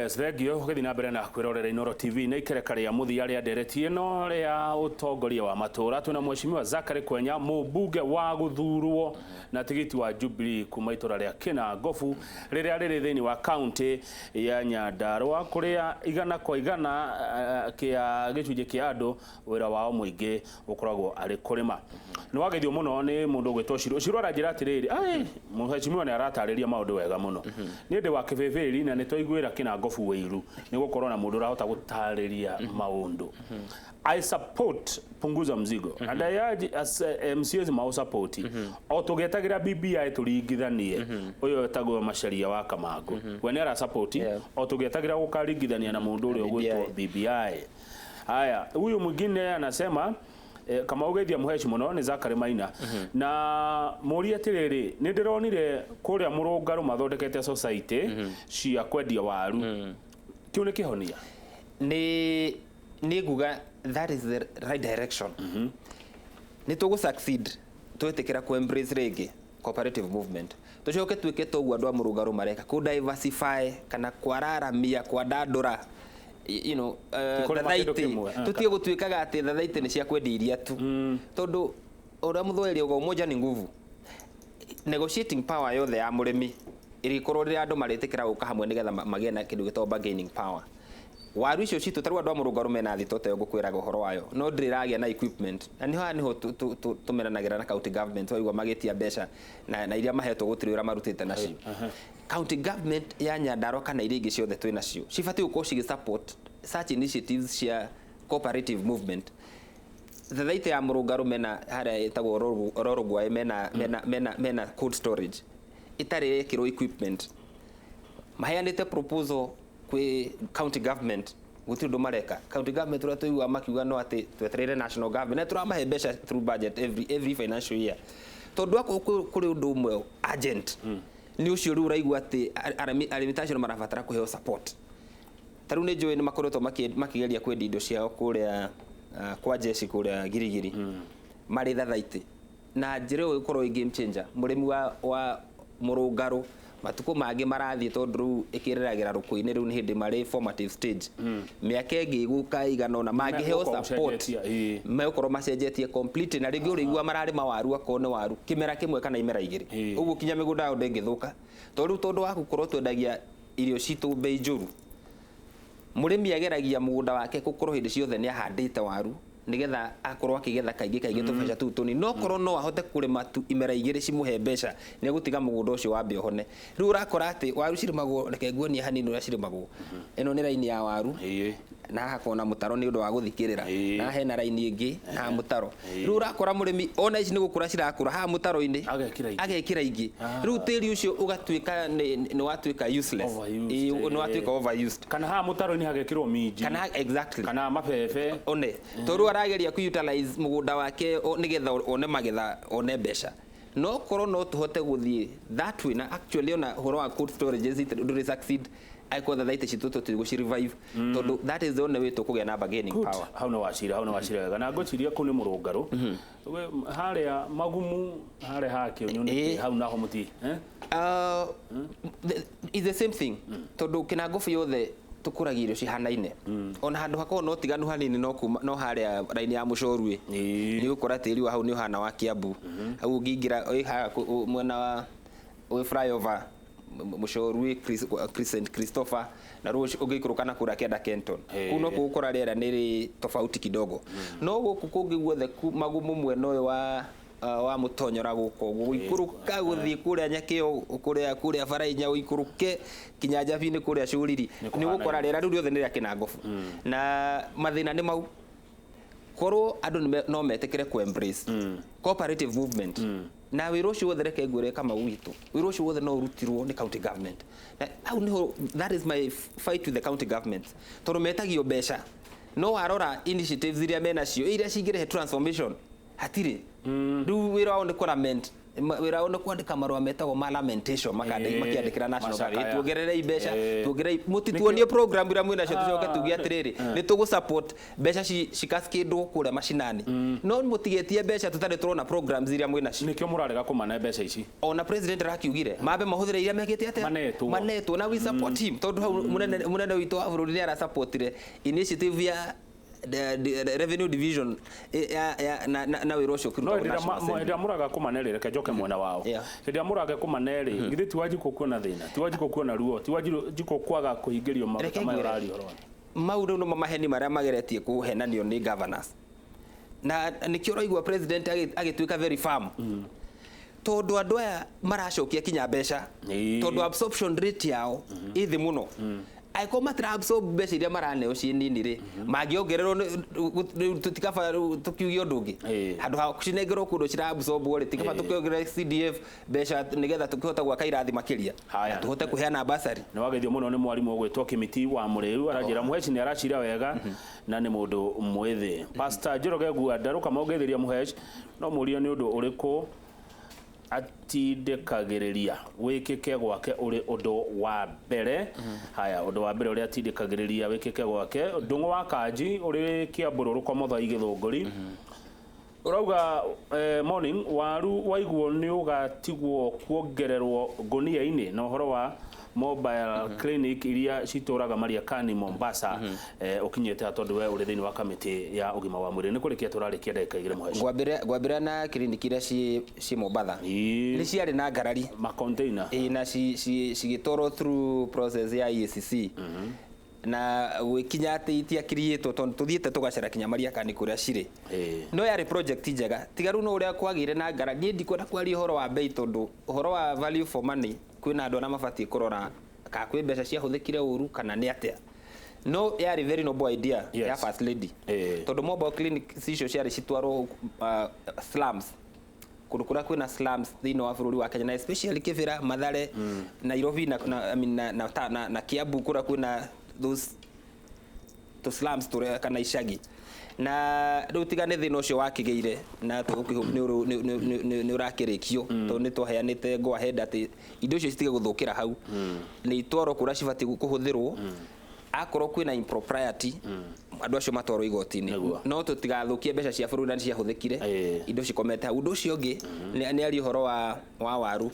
Yes, thengio githii na mbere na kwirorera Inooro TV na ikereka ria muthia ria ndereti ino ria utongoria wa matura tuna mheshimiwa Zakari Kwenya mubunge wa guthurwo na tigiti wa Jubilee kuma itura ria Kinangofu riria riri thiini wa county ya Nyandarua kuria igana kwa igana kia gicunje kia andu wira wao muingi ukoragwo ari kurima ni wagethio muno ni mundu gwitwo Shiro aranjira atiriri ai mheshimiwa ni aratariria maundu wega muno ni ndi wa kibeberi na ni twaiguira Kinangofu weiru ni gukorwo na mundu rahota gutariria maundu. I support punguza mzigo and I urge as MCAs mau support o tugetagira BBI turingithanie uyo etagwo Macharia wa Kamango we ni ara support o tugetagira gukaringithania na mundu urio gwitwo BBI. Haya, huyu mwingine anasema kama ugethia muheshi muno ni Zakari Maina na muri atiriri ni ndironire kuria Murungaru mathondekete society cia kwendia waru kiu ni kihonia ni guga that is the right direction. Ni tugu succeed twetekera ku embrace rege cooperative movement tucoke twike togu andu a Murungaru mareka ku diversify kana kwararamia kwa dadura you know thathaiti tutige gutwikaga ati thathaiti ni cia kwendia iria tu tondu ora muthweri ugo moja ni nguvu negotiating power yothe ya murimi irikorwo ri andu maritikira guka hamwe nigetha magie na kindu gitwa bargaining power. Waru icio citu taru andu a Murungaru mena thi tote gukwiraga uhoro wayo no ndiragia na equipment na niho tumeranagira na county government waigwa magitia mbeca na iria mahetwo gutirira marutite nacio. County government ya Nyandarua kana iria ingi ciothe twina cio cibati gukorwo cigi support such initiatives cia cooperative movement. Thathaiti ya Murungaru mena haria etagwo Rorogwa mena cold storage itari kiro equipment maheanite proposal kwi county government gutindo mareka county government ura tuigwa makiuga no ati tweterere national government turamahe mbeca through budget every financial year tondu ako kuri undu umwe agent ni ucio ru uraigwa ati alimitational marabatara kuheo support taru ni join makoretwo makigeria kwedia indo ciao kuria kwa jeshi kuria girigiri mari thathaiti na njire ukorwo game changer murimi wa Murungaru matuko magi marathi tondu ikiriragira rukuini riu ni hindi mari formative stage miaka ingi guka igana na magi heo support me ukorwo macenjetie complete na ringi urigwa marari mawaru akone waru kimera kimwe kana imera igiri uguo kinya migunda yao ndengithuka tondu wa gukorwo twendagia irio citu bei njuru murimi ageragia mugunda wake gukorwo hindi ciothe ni ahandite waru nigetha akorwo akigetha kaingi tubeca tu tuni no korwo no ahote kurima tu imera igiri cimuhe mbeca ni gutiga mugunda ucio wambe ohone riu urakora ati waru cirimagwo reke nguonia hanini uria cirimagwo eno ni raini ya waru na hakona mutaro ni undu wa guthikirira na hena raini ingi na mutaro riu urakora murimi ona ici ni gukura cirakura ha mutaro ini agekira ingi riu tiri ucio ugatwika ni watwika useless ni watwika overused kana ha mutaro ni hagekirwo minji kana exactly kana mabebe one toru arageria ku utilize mugunda wake nigetha one magetha one mbeca no korwo no tuhote guthie that way na actually ona horo wa cold storage do succeed aiko thathaiti cituto tugo ci revive tondu that is the only way to kugia na bargaining power. Hauna wacira kana ngociria ku ni Murungaru haria magumu haria hake unyone hau naho muti is the same thing tondu Kinangofu yothe tukuragia irio cihanaine ona handu hakorwo no tiganu hanini no haria raini ya Mucorwe ni gukora tiri wa hau ni hana wa Kiambu hau ngingira mwena wa flyover Mucorwe Christopher na ruo ugikuruka kura kenda Kenton kuno gukora rera ni tofauti kidogo no guku kungi guothe magumu mwena uyu wa Mutonyora guko guikuruka guthii kuria Nyakio kuria Farainya guikuruke kinya Njabini kuria Curiri ni gukora rera riu riothe ni ria Kinangofu na mathina ni mau korwo andu no metekere ku embrace cooperative movement na wiro ucio wothe reke ngwire kama witu wiro ucio wothe no urutirwo ni county government na au niho that is my fight with the county government tondu metagio mbeca no arora initiatives iria mena cio iria cingirehe transformation hatire riu wiro wao ni kurament wira ono kwandika marwa metagwo ma lamentation makiandikira national party tuongerere ibeca tuongerere mutituonio program ira mwina cio tucoke tugia atiriri ni tugu support beca cikaskindwo kuria mashinani no mutigetie beca tutari turona programs iria mwina cio nikio murarega kumane beca ici ona president rakiugire mabe mahuthire iria mekite atia manetwo na we support him tondu munene witu wa bururi ni ara supportire initiative ya the revenue division na wiro cio no ndia muraga kumanere reke njoke mwena wao ndia muraga kumanere githi tiwaji kukuona thina tiwaji kukuona ruo tiwaji jiko kwaga kuhingirio maurari horo maundu no maheni maria mageretie kuhenanio ni governors na nikio roigwa president agituika very firm tondu andu aya maracokia kinya beca tondu absorption rate yao ithi muno aiko matra absorb beca iria maraneo ciinini ri mangiongererwo tutikaba tukiugio ndungi handu ha cinengerwo kundu cira absorb ri tikaba tukiongerera CDF beca nigetha tukihota gwaka irathi makiria tuhote kuheana basari ni wageithio muno ni mwarimu gwitwo Kimiti wa Muriu arajira muheci ni aracira wega na ni mundu mwithi Pastor Njoroge Guada ruka maugeithiria muheci no murio ni undu uriku atindikagiriria wikike gwake uri undu wa mbere haya undu wa mbere uri atindikagiriria wikike gwake ndungu wa Kanji uri Kiamburu rukomotha igithunguri urauga morning waru waiguo ni ugatigwo kuongererwo gunia-ini na uhoro wa mobile clinic iria cituraga Mariakani Mombasa ukinyete atondu we uri thini wa kamiti ya ugima wa mwiri ni kurikia turarikia ndeka igire muheci gwambira na clinic iria ci Mombasa ni ciari na ngarari ma container na cigitoro through process ya EACC na wikinya ati itia create tondu tuthiete tugacera kinya Mariakani kuria ciri no yari project njega tigaru no uria kwagire na ngara ni ndikwenda kwari horo wa bei tondu horo wa value for money kwina andu na mabati kurora ka kwi mbeca cia huthikire uru kana ni atia no yari very noble idea ya first lady tondu mobile clinic cicio ciari citwaro slums kurukura kwina slums thino wa bururi wa Kenya na especially Kibera Mathare Nairobi na Kiambu kura kwina those slums kana icagi na riu tigane thina ucio wakigeire na tugukihu ni urakirikio to ni twaheanite go ahead ati indo icio citige guthukira hau ni itwaro kura cibati kuhuthirwo akorwo kwina impropriety andu acio matwaro igoti-ini no tutigathukie mbeca cia bururi na cia huthikire indo cikomete hau undu ucio ungi ni ari horo wa waru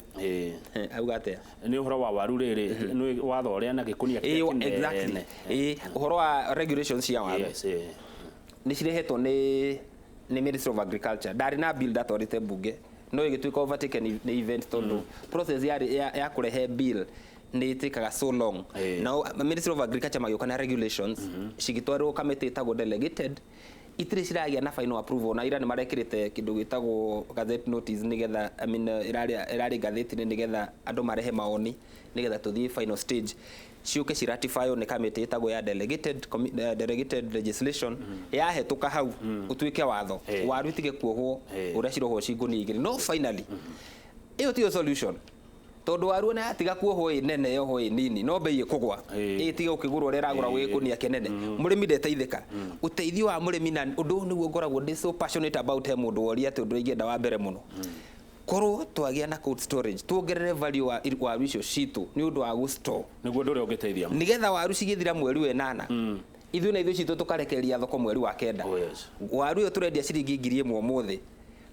auga atia ni horo wa waru riri ni watho uria na gikunia exactly horo wa regulations cia waru ni cirehetwo ni Ministry of Agriculture dari na bill datwarite bunge no igituika overtaken ni event tondu process ya kurehe bill ni itikaga so long now Ministry of Agriculture magioka na regulations cigitwarwo committee tago delegated itire ciragia na final approval na ira ni marekirite kindu gitagwo gazette notice nigetha irari gazette nigetha andu marehe maoni nigetha tuthie final stage ciuke ciratify ni committee itago ya delegated legislation ya hetuka hau utuike watho waru itige kuohwo uria cirohwo cinguni igiri no finally iyo tiyo solution tondu waru na atiga kuohwo nene yohwo nini no bei ikugwa itige ukigurwo rera agura gwikunia kenene murimi ndeteithika uteithio wa murimi na undu niguo ngoragwo ndi so passionate about him undu wori ati undu ingenda wa mbere muno korwo twagia na cold storage tuongerere value wa waru icio citu ni undu wa gustore niguo ndure ungeteithia nigetha waru cigithira mweri we 8 ithu na ithu citu tukarekeria thoko mweri wa 9 waru yo turendia ciringi 1000 umuthi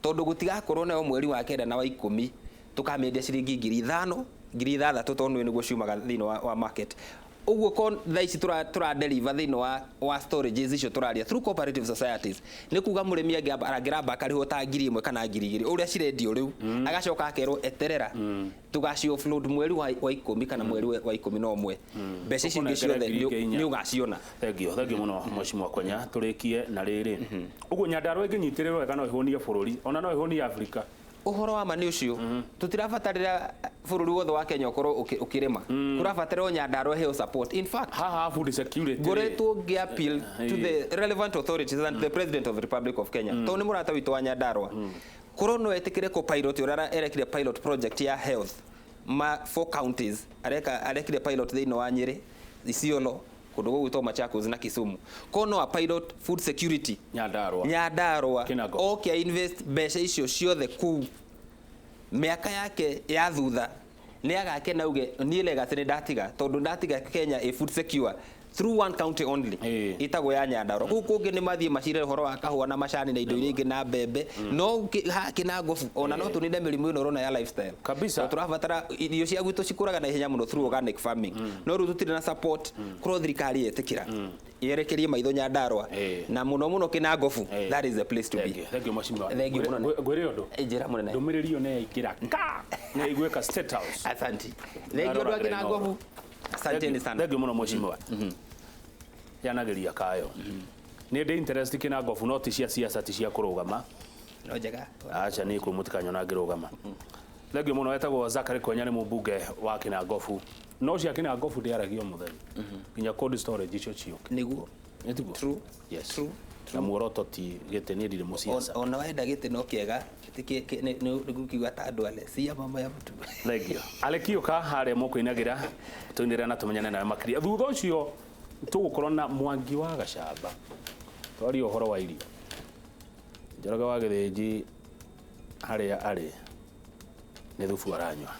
tondu gutigakorwo nayo mweri wa 9 na wa 10 tukamendia ciringi 5000 6,000 tondu niguo ciumaga thino wa market uguo kon thaici tura deliver thino wa storages icio turaria through cooperative societies ni kuga murimi arangira bakari hota 1,000 kana 2,000 uria cirendio riu agacoka akerwo eterera tugaci offload mweri wa 10 kana mweri wa 11 mbeca icio ingi ciothe ni ugaciona thengio muno mweshimwa Kwenya turikie na riri uguo Nyandarua inginyitirwo wega no ihonie bururi ona no ihonie Africa uhoro wa mani ucio tutirabatarira bururi wothe wa Kenya ukorwo ukirima kurabatarira Nyandarua heo support in fact haha food security goretwo appeal to the relevant authorities and the President of the Republic of Kenya to ni murata witu wa Nyandarua korwo no etikire ko pilot urara erekire pilot project ya health ma 4 counties arekire pilot thino wa Nyeri Isiolo kundu gwitwo Machakos na Kisumu kono a pilot food security Nyandarua okay invest mbeca icio ciothe ku miaka yake ya thutha ni agake nauge ni legacy ni ndatiga tondu ndatiga Kenya a food secure through one county only itago ya Nyandarua kungi ni mathie macire horo wa kahua na macani na indo iria ingi na mbembe no kina ngofu ona no tuninde mirimu ino rona ya lifestyle kabisa turabatara irio cia gwitu cikuraga na ihenya muno through organic farming no ru tutire na support kro thirikari yetikira yerekerie maitho Nyandarua na muno kina ngofu that is the place to be. Thank you mheshimiwa. Gwire undu njira munene ndumiriri ne ikira na igweka state house. Asante thank you kina ngofu. Asante sana. Thank you muno mheshimiwa. Yanageria kayo ni ndi interest kina ngofu no ti cia siasa ti cia kurugama no njega acha ni kumutikanyo na ngirugama. Thank you muno wetagwo Zakari Kwenya ni mubunge wa kina ngofu no cia kina ngofu ndiaragio mutheri kinya cold storage icio cio niguo nitiguo true yes true na muoroto ti gite ni ndire musiasa ona wenda gite no kiega nigukiuga ta andu ale cia mama ya mutu. Thank you alekiuka hare mukuinagira tunire na tumenyane nawe makiria thutha ucio tugukorwo na Mwangi wa Gacamba twari uhoro wa irio Njoroge wa Githinji haria ari ni thubu aranywa